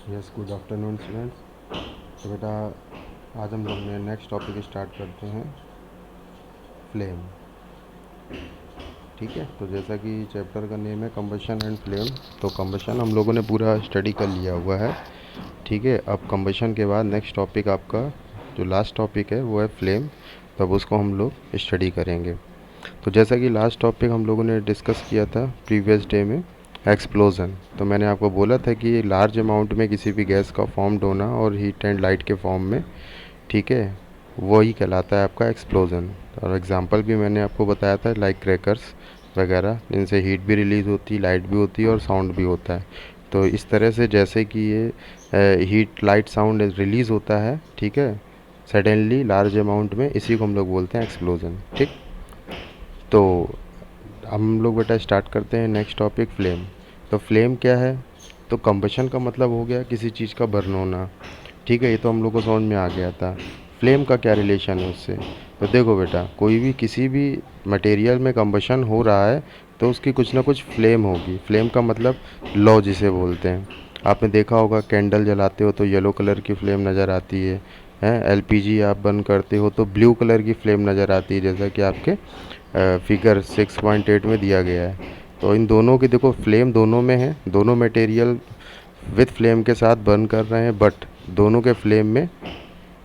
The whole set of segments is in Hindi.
Yes, good afternoon students. तो बेटा, आज हम लोग ने नेक्स्ट टॉपिक स्टार्ट करते हैं, फ्लेम। ठीक है, तो जैसा कि चैप्टर का नेम है कंबशन एंड फ्लेम, तो कंबशन हम लोगों ने पूरा स्टडी कर लिया हुआ है। ठीक है, अब कंबशन के बाद नेक्स्ट टॉपिक आपका जो लास्ट टॉपिक है वो है फ्लेम, तब उसको हम लोग स्टडी करेंगे। तो जैसा कि लास्ट टॉपिक हम लोगों ने डिस्कस किया था प्रीवियस डे में, एक्सप्लोज़न। तो मैंने आपको बोला था कि लार्ज अमाउंट में किसी भी गैस का फॉर्म्ड होना और हीट एंड लाइट के फॉर्म में, ठीक है, वही कहलाता है आपका एक्सप्लोज़न। और एग्जांपल भी मैंने आपको बताया था, लाइक क्रैकर्स वगैरह, जिनसे हीट भी रिलीज़ होती है, लाइट भी होती है और साउंड भी होता है। तो इस तरह से जैसे कि ये हीट लाइट साउंड रिलीज़ होता है, ठीक है, सडनली लार्ज अमाउंट में, इसी को हम लोग बोलते हैं एक्सप्लोज़न। ठीक, तो हम लोग बेटा स्टार्ट करते हैं नेक्स्ट टॉपिक, फ्लेम। तो फ्लेम क्या है? तो कंबशन का मतलब हो गया किसी चीज़ का बर्न होना। ठीक है, ये तो हम लोग को समझ में आ गया था। फ्लेम का क्या रिलेशन है उससे? तो देखो बेटा, कोई भी किसी भी मटेरियल में कंबशन हो रहा है तो उसकी कुछ ना कुछ फ्लेम होगी। फ्लेम का मतलब लौ जिसे बोलते हैं। आपने देखा होगा, कैंडल जलाते हो तो येलो कलर की फ्लेम नज़र आती है। हैं, एलपीजी आप बंद करते हो तो ब्लू कलर की फ्लेम नज़र आती है, जैसा कि आपके फिगर 6.8 में दिया गया है। तो इन दोनों की देखो, फ्लेम दोनों में है, दोनों मटेरियल विथ फ्लेम के साथ बर्न कर रहे हैं, बट दोनों के फ्लेम में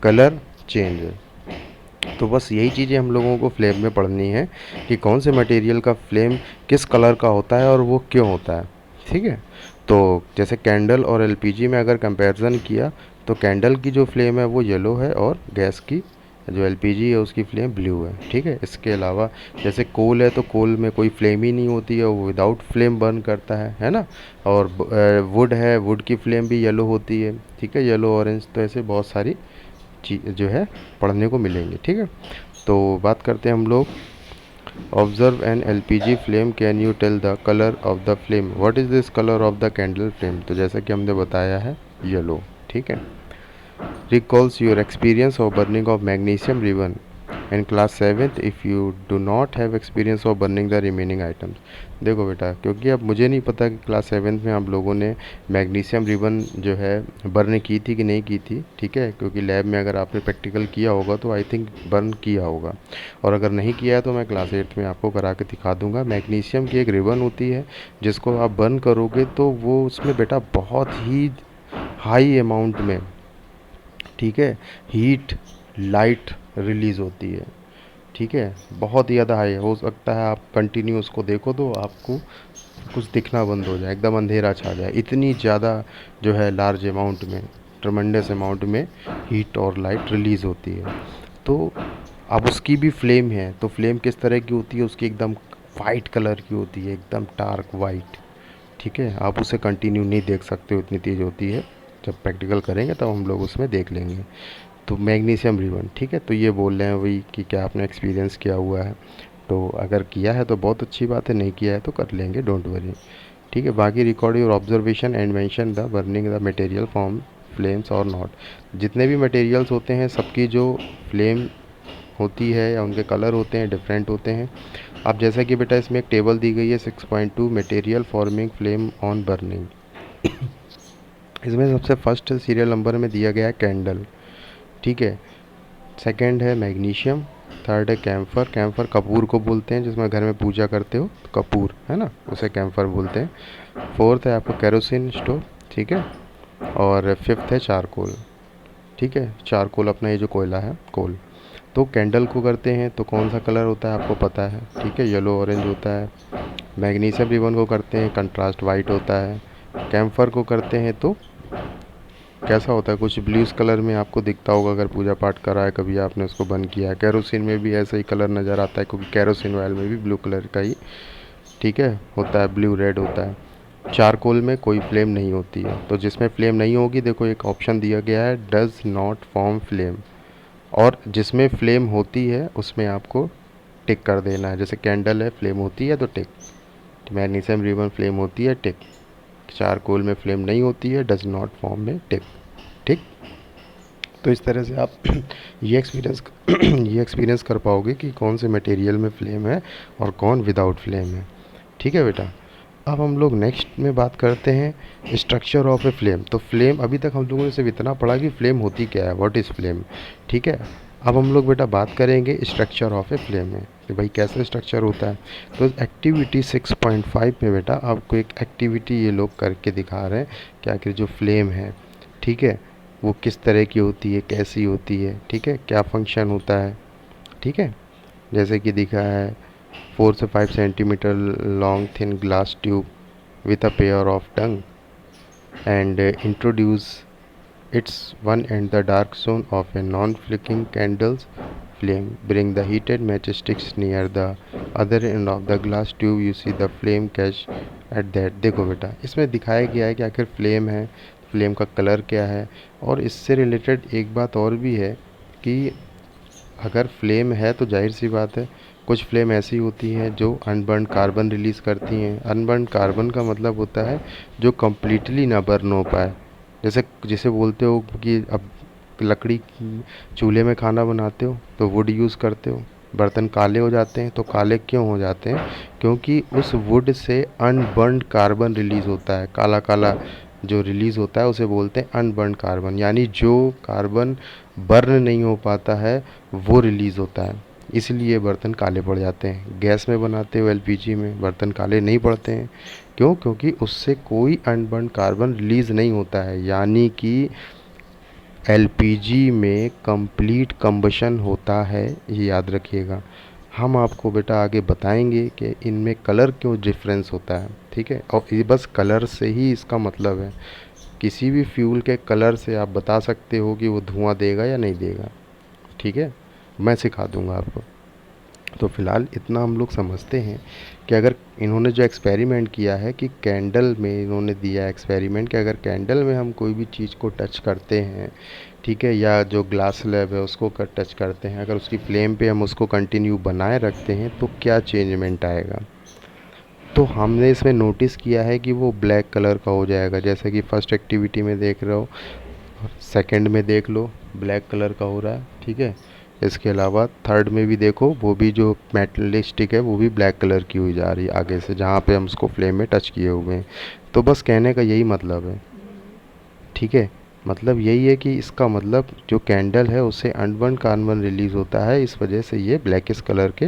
कलर चेंज है। तो बस यही चीज़ें हम लोगों को फ्लेम में पढ़नी है कि कौन से मटेरियल का फ्लेम किस कलर का होता है और वो क्यों होता है। ठीक है, तो जैसे कैंडल और एलपीजी में अगर कंपैरिजन किया तो कैंडल की जो फ्लेम है वो येलो है और गैस की जो एलपीजी है उसकी फ्लेम ब्लू है। ठीक है, इसके अलावा जैसे कोल है तो कोल में कोई फ्लेम ही नहीं होती है, वो विदाउट फ्लेम बर्न करता है ना। और वुड है, वुड की फ्लेम भी येलो होती है। ठीक है, येलो ऑरेंज, तो ऐसे बहुत सारी चीज़ जो है पढ़ने को मिलेंगे। ठीक है, तो बात करते हैं हम लोग, observe an LPG flame, can you tell the colour of the flame, what is this colour of the candle flame? तो जैसा कि हमने बताया है, येलो। ठीक है, recalls your experience of burning of magnesium ribbon in class 7th if you do not have experience of burning the remaining items। देखो बेटा, क्योंकि अब मुझे नहीं पता कि क्लास 7th में आप लोगों ने मैग्नीशियम रिबन जो है बर्न की थी कि नहीं की थी। ठीक है, क्योंकि लैब में अगर आपने प्रैक्टिकल किया होगा तो आई थिंक बर्न किया होगा, और अगर नहीं किया है तो मैं क्लास 8 में आपको करा के दिखा दूंगा। मैग्नीशियम की एक रिबन होती है जिसको आप बर्न करोगे तो वो उसमें बेटा बहुत ही हाई अमाउंट में, ठीक है, हीट लाइट रिलीज़ होती है। ठीक है, बहुत ही ज़्यादा हाई हो सकता है, आप कंटिन्यू उसको देखो तो आपको कुछ दिखना बंद हो जाए, एकदम अंधेरा छा जाए, इतनी ज़्यादा जो है लार्ज अमाउंट में, ट्रमेंडस अमाउंट में हीट और लाइट रिलीज़ होती है। तो अब उसकी भी फ्लेम है, तो फ्लेम किस तरह की होती है? उसकी एकदम वाइट कलर की होती है, एकदम डार्क वाइट। ठीक है, आप उसे कंटिन्यू नहीं देख सकते हो, इतनी तेज़ होती है। जब प्रैक्टिकल करेंगे तब हम लोग उसमें देख लेंगे। तो मैग्नीशियम रिबन, ठीक है, तो ये बोल रहे हैं वही कि क्या आपने एक्सपीरियंस किया हुआ है? तो अगर किया है तो बहुत अच्छी बात है, नहीं किया है तो कर लेंगे, डोंट वरी। ठीक है, बाकी record your observation and mention the burning the material form flames और नॉट। जितने भी मटेरियल्स होते हैं सबकी जो फ्लेम होती है या उनके कलर होते हैं डिफरेंट होते हैं। अब जैसा कि बेटा इसमें एक टेबल दी गई है 6.2, material forming flame on burning. इसमें सबसे फर्स्ट सीरियल नंबर में दिया गया है कैंडल। ठीक है, सेकंड है मैग्नीशियम, थर्ड है कैम्फर, कैम्फर कपूर को बोलते हैं, जिसमें घर में पूजा करते हो तो कपूर है ना, उसे कैम्फर बोलते हैं। फोर्थ है आपको केरोसिन स्टोव। ठीक है, और फिफ्थ है चारकोल। ठीक है, चारकोल अपना ये जो कोयला है, कोल। तो कैंडल को करते हैं तो कौन सा कलर होता है आपको पता है, ठीक है, येलो ऑरेंज होता है। मैग्नीशियम रिबन को करते हैं, कंट्रास्ट वाइट होता है। कैम्फर को करते हैं तो कैसा होता है, कुछ ब्लूस कलर में आपको दिखता होगा अगर पूजा पाठ करा है कभी आपने, उसको बंद किया है। कैरोसिन में भी ऐसा ही कलर नज़र आता है, क्योंकि कैरोसिन ऑयल में भी ब्लू कलर का ही, ठीक है, होता है, ब्लू रेड होता है। चारकोल में कोई फ्लेम नहीं होती है, तो जिसमें फ्लेम नहीं होगी, देखो एक ऑप्शन दिया गया है, डज नॉट फॉर्म फ्लेम, और जिसमें फ्लेम होती है उसमें आपको टिक कर देना है। जैसे कैंडल है, फ्लेम होती है तो टिक। मैग्नीशियम रिबन फ्लेम होती है, टिक। चारकोल में फ्लेम नहीं होती है, डज नॉट फॉर्म में टिक। ठीक, तो इस तरह से आप ये एक्सपीरियंस ये एक्सपीरियंस कर पाओगे कि कौन से मटेरियल में फ्लेम है और कौन विदाउट फ्लेम है। ठीक है बेटा, अब हम लोग नेक्स्ट में बात करते हैं स्ट्रक्चर ऑफ ए फ्लेम। तो फ्लेम अभी तक हम लोगों ने सिर्फ इतना पढ़ा कि फ्लेम होती क्या है, व्हाट इज़ फ्लेम, ठीक है। अब हम लोग बेटा बात करेंगे स्ट्रक्चर ऑफ ए फ्लेम में कि भाई कैसे स्ट्रक्चर होता है। तो एक्टिविटी 6.5 में बेटा आपको एक एक्टिविटी ये लोग करके दिखा रहे हैं कि आखिर जो फ्लेम है, ठीक है, वो किस तरह की होती है, कैसी होती है, ठीक है, क्या फंक्शन होता है, ठीक है। जैसे कि दिखा है 4 से 5 centimetre long thin glass tube with a pair of tongue and introduce its one end the dark zone of a non-flicking candle's flame. Bring the heated matchsticks near the other end of the glass tube. You see the flame catch at that. देखो बेटा इसमें दिखाया गया है कि आखिर फ्लेम है, फ्लेम का कलर क्या है। और इससे रिलेटेड एक बात और भी है कि अगर फ्लेम है तो जाहिर सी बात है कुछ फ्लेम ऐसी होती हैं जो अनबर्न कार्बन रिलीज़ करती हैं। अनबर्न कार्बन का मतलब होता है जो कम्प्लीटली ना बर्न हो पाए। जैसे जिसे बोलते हो कि अब लकड़ी चूल्हे में खाना बनाते हो तो वुड यूज़ करते हो, बर्तन काले हो जाते हैं। तो काले क्यों हो जाते हैं? क्योंकि उस would say unburn carbon release होता है। काला काला जो रिलीज़ होता है उसे बोलते हैं अनबर्न कार्बन, यानी जो कार्बन बर्न नहीं हो पाता है वो रिलीज़ होता है, इसलिए बर्तन काले पड़ जाते हैं। गैस में बनाते हो एलपीजी में बर्तन काले नहीं पड़ते हैं। क्यों? क्योंकि उससे कोई अनबर्न कार्बन रिलीज़ नहीं होता है, यानी कि एलपीजी में कंप्लीट कंबशन होता है, ये याद रखिएगा। हम आपको बेटा आगे बताएंगे कि इनमें कलर क्यों डिफरेंस होता है, ठीक है। और ये बस कलर से ही इसका मतलब है, किसी भी फ्यूल के कलर से आप बता सकते हो कि वो धुआं देगा या नहीं देगा, ठीक है। मैं सिखा दूंगा आपको। तो फ़िलहाल इतना हम लोग समझते हैं कि अगर इन्होंने जो एक्सपेरिमेंट किया है कि कैंडल में इन्होंने दिया एक्सपेरिमेंट कि अगर कैंडल में हम कोई भी चीज़ को टच करते हैं, ठीक है, या जो ग्लास स्लैब है उसको टच करते हैं, अगर उसकी फ्लेम पे हम उसको कंटिन्यू बनाए रखते हैं तो क्या चेंजमेंट आएगा। तो हमने इसमें नोटिस किया है कि वो ब्लैक कलर का हो जाएगा, जैसे कि फर्स्ट एक्टिविटी में देख रहे हो, सेकंड में देख लो ब्लैक कलर का हो रहा है, ठीक है। इसके अलावा थर्ड में भी देखो, वो भी जो मेटल स्टिक है वो भी ब्लैक कलर की हुई जा रही है आगे से, जहाँ पे हम उसको फ्लेम में टच किए हुए हैं। तो बस कहने का यही मतलब है, ठीक है। मतलब यही है कि इसका मतलब जो कैंडल है उससे अनबर्न कार्बन रिलीज़ होता है, इस वजह से ये ब्लैकिश कलर के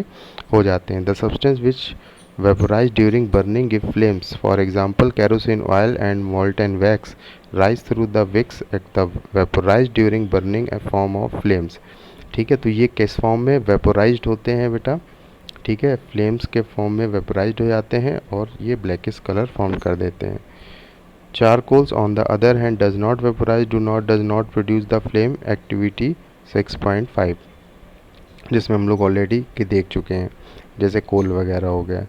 हो जाते हैं। The substance which vaporize during burning give flames. For example, kerosene oil and molten wax rise through the wicks at the vaporized during burning a form of flames. ठीक है, तो ये किस फॉर्म में वेपोराइज्ड होते हैं बेटा, ठीक है, फ्लेम्स के फॉर्म में वेपोराइज्ड हो जाते हैं और ये ब्लैकिश कलर फॉर्म कर देते हैं। Charcoals on the other hand does not vaporise does not produce the flame. Activity 6.5 जिसमें हम लोग ऑलरेडी के देख चुके हैं, जैसे कोल वगैरह हो गया,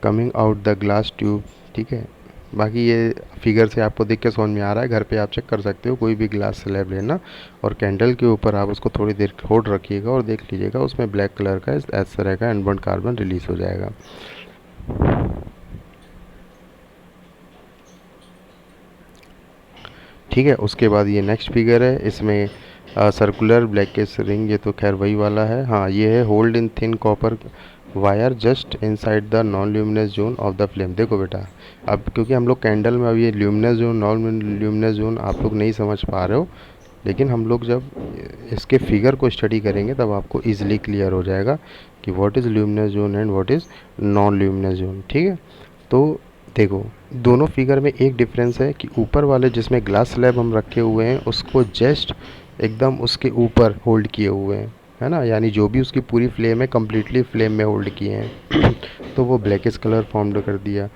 coming out the glass tube, ठीक है। बाकी ये फिगर से आपको देख के समझ में आ रहा है, घर पे आप चेक कर सकते हो, कोई भी ग्लास स्लैब लेना और कैंडल के ऊपर आप उसको थोड़ी देर होल्ड रखिएगा और देख लीजिएगा उसमें ब्लैक कलर का इस तरह का अनबर्न कार्बन रिलीज हो जाएगा। ठीक है, उसके बाद ये नेक्स्ट फिगर है, इसमें सर्कुलर ब्लैकिश रिंग, ये तो खैर वही वाला है। हाँ, ये है hold in thin copper wire just inside the non luminous zone of the flame. देखो बेटा, अब क्योंकि हम लोग कैंडल में अब ये luminous zone non luminous zone आप लोग नहीं समझ पा रहे हो, लेकिन हम लोग जब इसके फिगर को स्टडी करेंगे तब आपको ईजिली क्लियर हो जाएगा कि what is luminous zone and what is non luminous zone, ठीक है। तो देखो, दोनों फिगर में एक डिफरेंस है कि ऊपर वाले जिसमें ग्लास स्लैब हम रखे हुए हैं उसको जस्ट एकदम उसके ऊपर होल्ड किए हुए हैं, है ना, यानी जो भी उसकी पूरी फ्लेम है कम्प्लीटली फ्लेम में होल्ड किए हैं तो वो ब्लैकिश कलर फॉर्म कर दिया।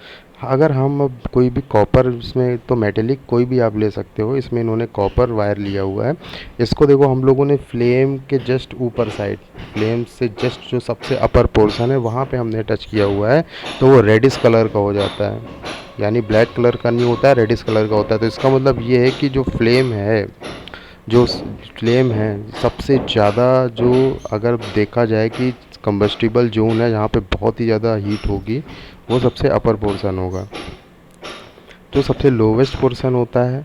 अगर हम अब कोई भी कॉपर, इसमें तो मेटेलिक कोई भी आप ले सकते हो, इसमें इन्होंने कॉपर वायर लिया हुआ है। इसको देखो, हम लोगों ने फ्लेम के जस्ट ऊपर साइड, फ्लेम से जस्ट जो सबसे अपर पोर्शन है वहाँ पे हमने टच किया हुआ है, तो वो रेडिश कलर का हो जाता है, यानी ब्लैक कलर का नहीं होता है, रेडिश कलर का होता है। तो इसका मतलब ये है कि जो फ्लेम है, जो फ्लेम है सबसे ज़्यादा, जो अगर देखा जाए कि कंबस्टिबल जोन है जहाँ पे बहुत ही ज़्यादा हीट होगी, वो सबसे अपर पोर्शन होगा। जो सबसे लोवेस्ट पोर्शन होता है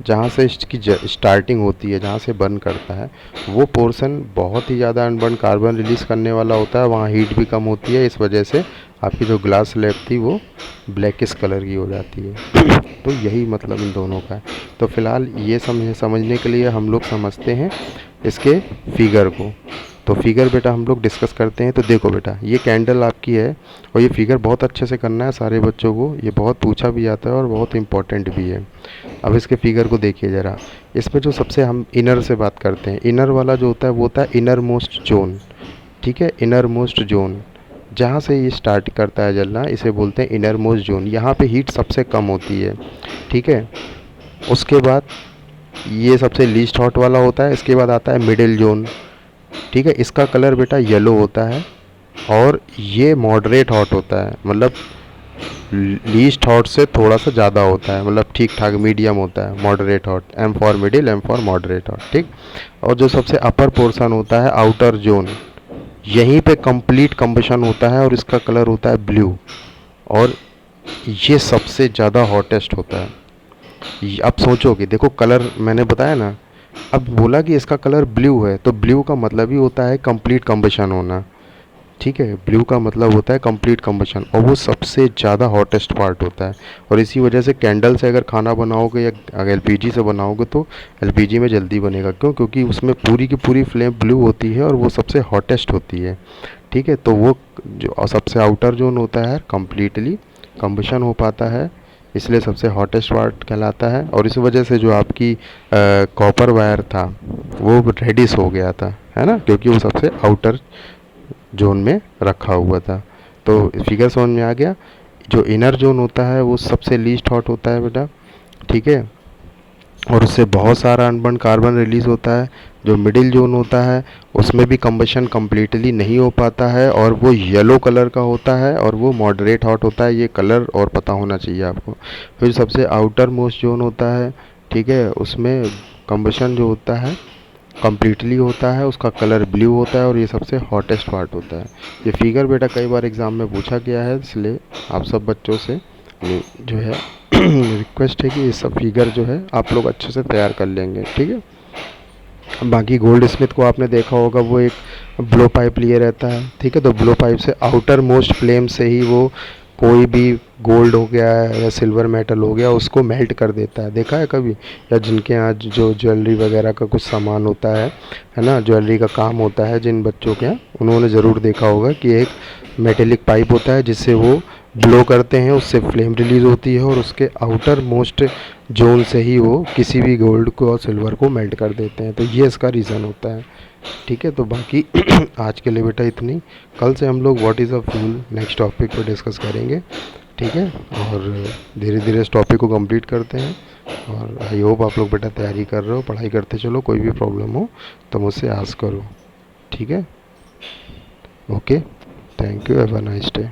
जहाँ से इसकी स्टार्टिंग होती है, जहाँ से बर्न करता है, वो पोर्शन बहुत ही ज़्यादा अनबर्न कार्बन रिलीज़ करने वाला होता है। वहाँ हीट भी कम होती है, इस वजह से आपकी जो ग्लास स्लैब थी वो ब्लैकिश कलर की हो जाती है। तो यही मतलब इन दोनों का है। तो फिलहाल ये समझने के लिए हम लोग समझते हैं इसके फिगर को। तो फिगर बेटा हम लोग डिस्कस करते हैं। तो देखो बेटा, ये कैंडल आपकी है और ये फिगर बहुत अच्छे से करना है सारे बच्चों को, ये बहुत पूछा भी जाता है और बहुत इम्पोर्टेंट भी है। अब इसके फिगर को देखिए ज़रा। इसमें जो सबसे हम इनर से बात करते हैं, इनर वाला जो होता है वो होता है इनर मोस्ट जोन। ठीक है, इनर मोस्ट जोन, जहाँ से ये स्टार्ट करता है जलना, इसे बोलते हैं इनर मोस्ट जोन। यहाँ पे हीट सबसे कम होती है। ठीक है, उसके बाद ये सबसे लीस्ट हॉट वाला होता है। इसके बाद आता है मिडिल जोन। ठीक है, इसका कलर बेटा येलो होता है और ये मॉडरेट हॉट होता है, मतलब लीस्ट हॉट से थोड़ा सा ज़्यादा होता है, मतलब ठीक ठाक मीडियम होता है, moderate hot. M for middle, M for moderate hot. ठीक, और जो सबसे अपर पोर्शन होता है आउटर जोन, यहीं पे कंप्लीट कंबशन होता है और इसका कलर होता है ब्लू, और ये सबसे ज़्यादा हॉटेस्ट होता है। अब सोचोगे, देखो कलर मैंने बताया ना, अब बोला कि इसका कलर ब्लू है, तो ब्लू का मतलब ही होता है कंप्लीट कंबशन होना। ठीक है, ब्लू का मतलब होता है कंप्लीट कंबशन, और वो सबसे ज़्यादा हॉटेस्ट पार्ट होता है। और इसी वजह से कैंडल से अगर खाना बनाओगे या अगर एलपीजी से बनाओगे तो एलपीजी में जल्दी बनेगा। क्यों? क्योंकि उसमें पूरी की पूरी फ्लेम ब्लू होती है और वो सबसे हॉटेस्ट होती है। ठीक है, तो वो जो सबसे आउटर जोन होता है कम्प्लीटली कंबशन हो पाता है, इसलिए सबसे हॉटेस्ट पार्ट कहलाता है। और इस वजह से जो आपकी कॉपर वायर था वो रेडिश हो गया था, है ना, क्योंकि वो सबसे आउटर जोन में रखा हुआ था। तो फिगर समझ में आ गया। जो इनर जोन होता है वो सबसे लीस्ट हॉट होता है बेटा। ठीक है, और उससे बहुत सारा अनबर्न कार्बन रिलीज़ होता है। जो मिडिल जोन होता है उसमें भी कंबशन कम्प्लीटली नहीं हो पाता है और वो येलो कलर का होता है और वो मॉडरेट हॉट होता है। ये कलर और पता होना चाहिए आपको। फिर सबसे आउटर मोस्ट जोन होता है, ठीक है, उसमें कंबशन जो होता है कम्प्लीटली होता है, उसका कलर ब्लू होता है और ये सबसे हॉटेस्ट पार्ट होता है। ये फिगर बेटा कई बार एग्ज़ाम में पूछा गया है, इसलिए आप सब बच्चों से जो है रिक्वेस्ट है कि ये सब फिगर जो है आप लोग अच्छे से तैयार कर लेंगे। ठीक है, बाकी गोल्ड स्मिथ को आपने देखा होगा, वो एक ब्लो पाइप लिए रहता है। ठीक है, तो ब्लो पाइप से आउटर मोस्ट फ्लेम से ही वो कोई भी गोल्ड हो गया है या सिल्वर मेटल हो गया उसको मेल्ट कर देता है। देखा है कभी? या जिनके यहाँ जो ज्वेलरी वगैरह का कुछ सामान होता है ना, ज्वेलरी का काम होता है जिन बच्चों के यहाँ, उन्होंने ज़रूर देखा होगा कि एक मेटेलिक पाइप होता है जिससे वो ब्लो करते हैं, उससे फ्लेम रिलीज़ होती है और उसके आउटर मोस्ट जोन से ही वो किसी भी गोल्ड को और सिल्वर को मेल्ट कर देते हैं। तो ये इसका रीज़न होता है। ठीक है, तो बाकी आज के लिए बेटा इतनी। कल से हम लोग what is a fuel next topic पर डिस्कस करेंगे। ठीक है, और धीरे धीरे इस टॉपिक को कंप्लीट करते हैं। और आई होप आप लोग बेटा तैयारी कर रहे हो, पढ़ाई करते चलो, कोई भी प्रॉब्लम हो तो मुझसे आस्क करो। ठीक है, okay, thank you, have a nice day.